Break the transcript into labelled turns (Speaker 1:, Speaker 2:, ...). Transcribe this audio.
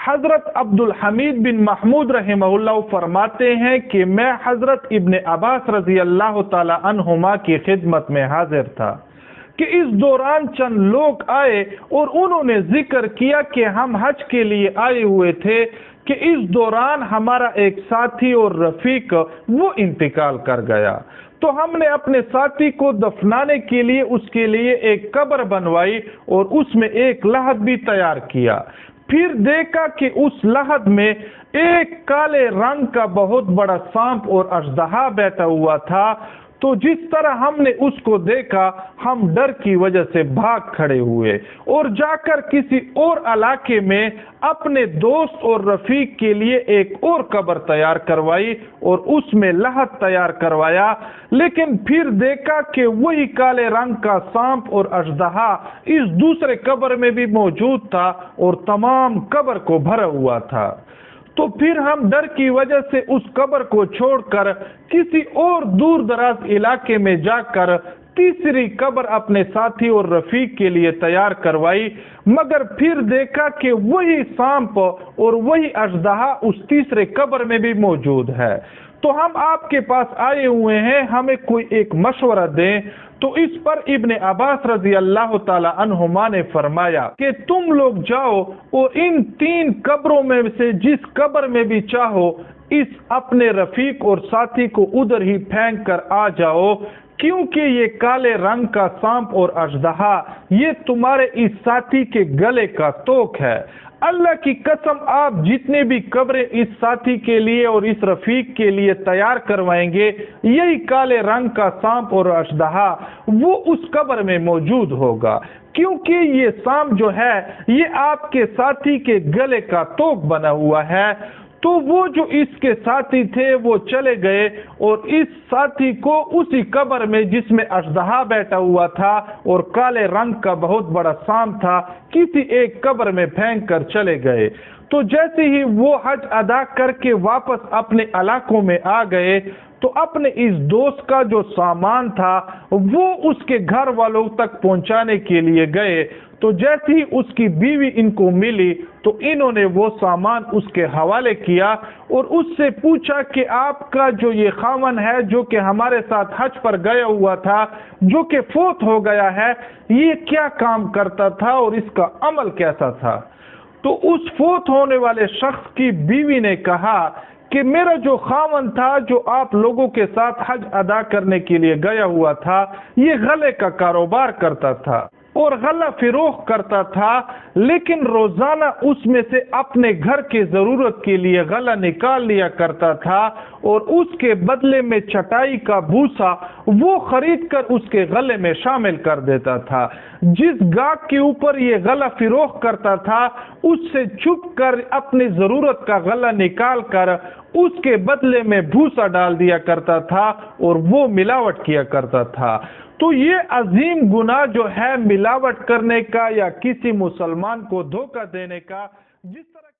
Speaker 1: حضرت عبدل حمید بن محمود رحمہ فرماتے ہیں کہ میں حضرت ابن عباس رضی اللہ تعالی عنہما کی خدمت میں حاضر تھا کہ اس دوران چند لوگ آئے اور انہوں نے ذکر کیا کہ ہم حج کے لیے آئے ہوئے تھے کہ اس دوران ہمارا ایک ساتھی اور رفیق وہ انتقال کر گیا، تو ہم نے اپنے ساتھی کو دفنانے کے لیے اس کے لیے ایک قبر بنوائی اور اس میں ایک لحد بھی تیار کیا۔ پھر دیکھا کہ اس لحد میں ایک کالے رنگ کا بہت بڑا سانپ اور اژدہا بیٹھا ہوا تھا، تو جس طرح ہم نے اس کو دیکھا ہم ڈر کی وجہ سے بھاگ کھڑے ہوئے اور جا کر کسی اور علاقے میں اپنے دوست اور رفیق کے لیے ایک اور قبر تیار کروائی اور اس میں لحد تیار کروایا، لیکن پھر دیکھا کہ وہی کالے رنگ کا سانپ اور اژدہا اس دوسرے قبر میں بھی موجود تھا اور تمام قبر کو بھرا ہوا تھا۔ تو پھر ہم ڈر کی وجہ سے اس قبر کو چھوڑ کر کسی اور دور دراز علاقے میں جا کر تیسری قبر اپنے ساتھی اور رفیق کے لیے تیار کروائی، مگر پھر دیکھا کہ وہی سانپ اور وہی اژدہا اس تیسرے قبر میں بھی موجود ہے۔ تو ہم آپ کے پاس آئے ہوئے ہیں، ہمیں کوئی ایک مشورہ دیں۔ تو اس پر ابن عباس رضی اللہ تعالی عنہما نے فرمایا کہ تم لوگ جاؤ اور ان تین قبروں میں سے جس قبر میں بھی چاہو اس اپنے رفیق اور ساتھی کو ادھر ہی پھینک کر آ جاؤ، کیونکہ یہ کالے رنگ کا سانپ اور اژدہا یہ تمہارے اس ساتھی کے گلے کا توق ہے۔ اللہ کی قسم آپ جتنے بھی قبریں اس ساتھی کے لیے اور اس رفیق کے لیے تیار کروائیں گے، یہی کالے رنگ کا سانپ اور اژدہا وہ اس قبر میں موجود ہوگا، کیونکہ یہ سانپ جو ہے یہ آپ کے ساتھی کے گلے کا توق بنا ہوا ہے۔ تو وہ جو اس کے ساتھی تھے وہ چلے گئے اور اس ساتھی کو اسی قبر میں جس میں اژدہا بیٹھا ہوا تھا اور کالے رنگ کا بہت بڑا سانپ تھا کسی ایک قبر میں پھینک کر چلے گئے۔ تو جیسے ہی وہ حج ادا کر کے واپس اپنے علاقوں میں آ گئے تو اپنے اس دوست کا جو سامان تھا وہ اس کے گھر والوں تک پہنچانے کے لیے گئے، تو جیسے ہی اس کی بیوی ان کو ملی تو انہوں نے وہ سامان اس کے حوالے کیا اور اس سے پوچھا کہ آپ کا جو یہ خاوند ہے جو کہ ہمارے ساتھ حج پر گیا ہوا تھا، جو کہ فوت ہو گیا ہے، یہ کیا کام کرتا تھا اور اس کا عمل کیسا تھا؟ تو اس فوت ہونے والے شخص کی بیوی نے کہا کہ میرا جو خاوند تھا جو آپ لوگوں کے ساتھ حج ادا کرنے کے لیے گیا ہوا تھا، یہ غلے کا کاروبار کرتا تھا اور غلہ فروخت کرتا تھا، لیکن روزانہ اس میں سے اپنے گھر کی ضرورت کے لیے غلہ نکال لیا کرتا تھا اور اس کے بدلے میں چٹائی کا بھوسا وہ خرید کر اس کے غلے میں شامل کر دیتا تھا۔ جس گاہک کے اوپر یہ غلہ فروخت کرتا تھا اس سے چھپ کر اپنی ضرورت کا غلہ نکال کر اس کے بدلے میں بھوسا ڈال دیا کرتا تھا اور وہ ملاوٹ کیا کرتا تھا۔ تو یہ عظیم گناہ جو ہے ملاوٹ کرنے کا یا کسی مسلمان کو دھوکہ دینے کا، جس طرح